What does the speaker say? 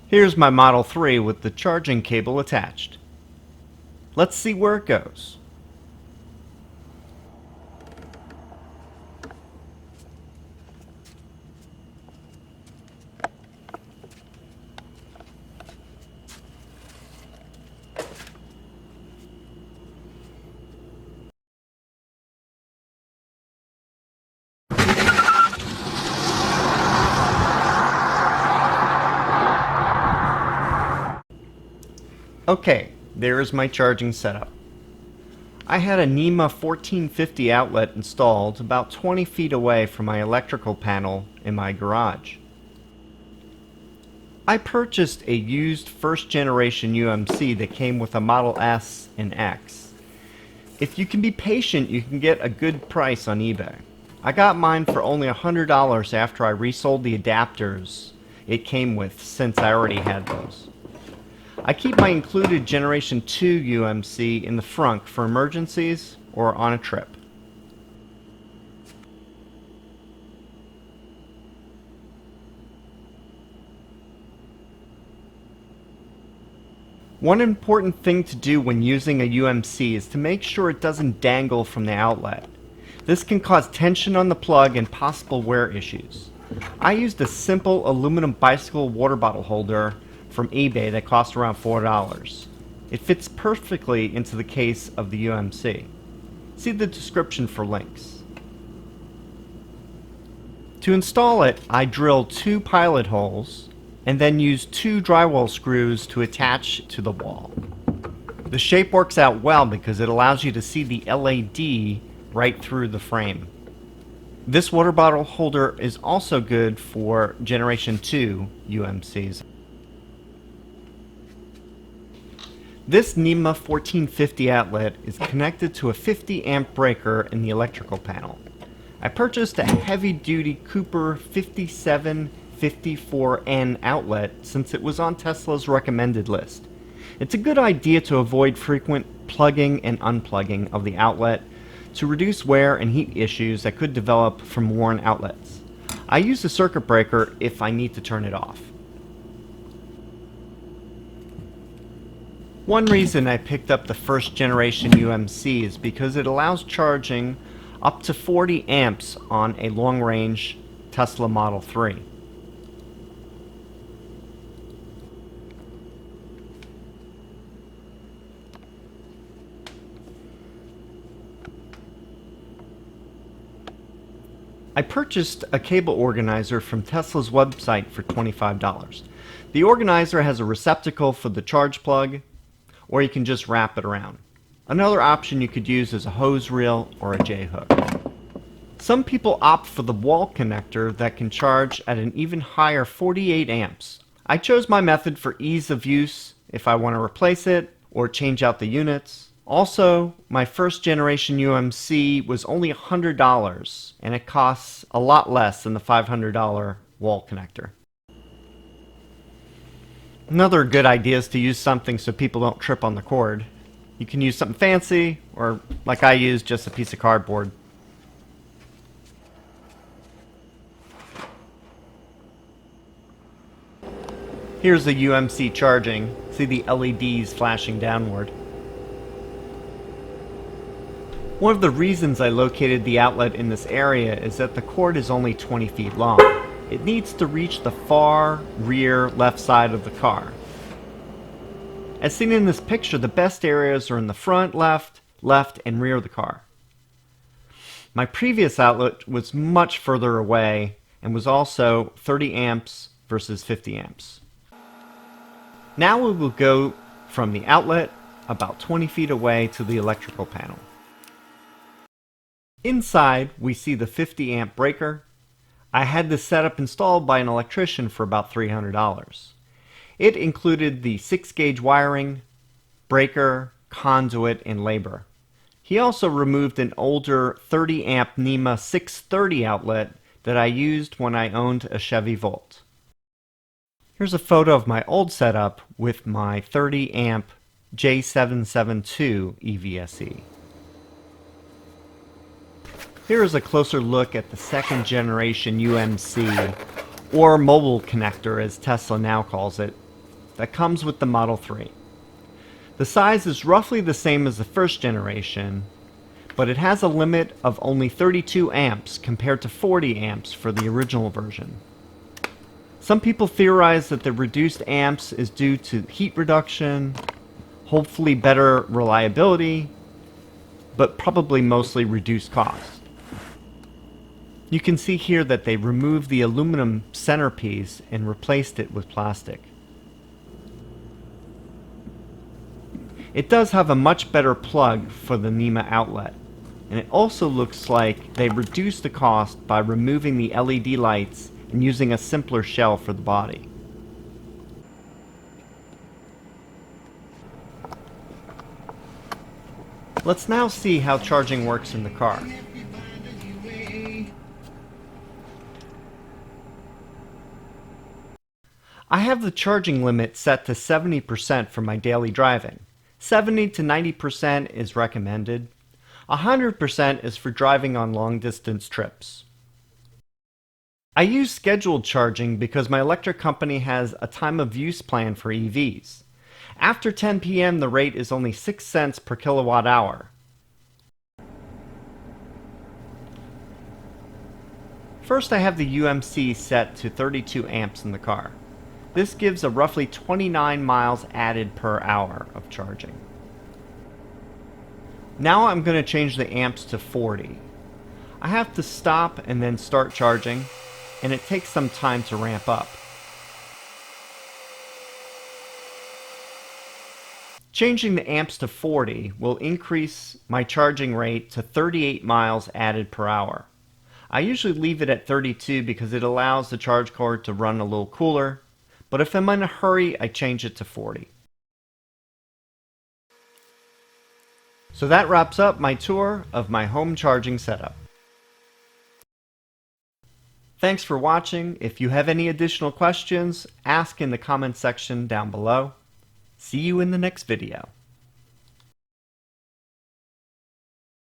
Here's my Model 3 with the charging cable attached. Let's see where it goes. Okay, there is my charging setup. I had a NEMA 1450 outlet installed about 20 feet away from my electrical panel in my garage. I purchased a used first generation UMC that came with a Model S and X. If you can be patient, you can get a good price on eBay. I got mine for only $100 after I resold the adapters it came with, since I already had those. I keep my included Generation 2 UMC in the front for emergencies or on a trip. One important thing to do when using a UMC is to make sure it doesn't dangle from the outlet. This can cause tension on the plug and possible wear issues. I used a simple aluminum bicycle water bottle holder from eBay that cost around $4. It fits perfectly into the case of the UMC. See the description for links. To install it, I drilled 2 pilot holes and then used 2 drywall screws to attach to the wall. The shape works out well because it allows you to see the LED right through the frame. This water bottle holder is also good for Generation 2 UMCs. This NEMA 1450 outlet is connected to a 50 amp breaker in the electrical panel. I purchased a heavy-duty Cooper 5754N outlet since it was on Tesla's recommended list. It's a good idea to avoid frequent plugging and unplugging of the outlet to reduce wear and heat issues that could develop from worn outlets. I use a circuit breaker if I need to turn it off. One reason I picked up the first generation UMC is because it allows charging up to 40 amps on a long-range Tesla Model 3. I purchased a cable organizer from Tesla's website for $25. The organizer has a receptacle for the charge plug, or you can just wrap it around. Another option you could use is a hose reel or a J-hook. Some people opt for the wall connector that can charge at an even higher 48 amps. I chose my method for ease of use if I want to replace it or change out the units. Also, my first generation UMC was only $100 and it costs a lot less than the $500 wall connector. Another good idea is to use something so people don't trip on the cord. You can use something fancy, or like I use, just a piece of cardboard. Here's the UMC charging. See the LEDs flashing downward. One of the reasons I located the outlet in this area is that the cord is only 20 feet long. It needs to reach the far rear left side of the car. As seen in this picture, the best areas are in the front, left, and rear of the car. My previous outlet was much further away and was also 30 amps versus 50 amps. Now we will go from the outlet about 20 feet away to the electrical panel. Inside, we see the 50 amp breaker. I had this setup installed by an electrician for about $300. It included the 6-gauge wiring, breaker, conduit, and labor. He also removed an older 30 amp NEMA 630 outlet that I used when I owned a Chevy Volt. Here's a photo of my old setup with my 30 amp J772 EVSE. Here is a closer look at the second generation UMC, or mobile connector as Tesla now calls it. that comes with the Model 3. The size is roughly the same as the first generation, but it has a limit of only 32 amps compared to 40 amps for the original version. Some people theorize that the reduced amps is due to heat reduction, hopefully better reliability, but probably mostly reduced cost. You can see here that they removed the aluminum centerpiece and replaced it with plastic. It does have a much better plug for the NEMA outlet, and it also looks like they reduced the cost by removing the LED lights and using a simpler shell for the body. Let's now see how charging works in the car. I have the charging limit set to 70% for my daily driving. 70 to 90% is recommended. 100% is for driving on long distance trips. I use scheduled charging because my electric company has a time of use plan for EVs. After 10 p.m. the rate is only 6 cents per kilowatt hour. First, I have the UMC set to 32 amps in the car. This gives a roughly 29 miles added per hour of charging. Now I'm going to change the amps to 40. I have to stop and then start charging, and it takes some time to ramp up. Changing the amps to 40 will increase my charging rate to 38 miles added per hour. I usually leave it at 32 because it allows the charge cord to run a little cooler, but if I'm in a hurry, I change it to 40. So that wraps up my tour of my home charging setup. Thanks for watching. If you have any additional questions, ask in the comment section down below. See you in the next video.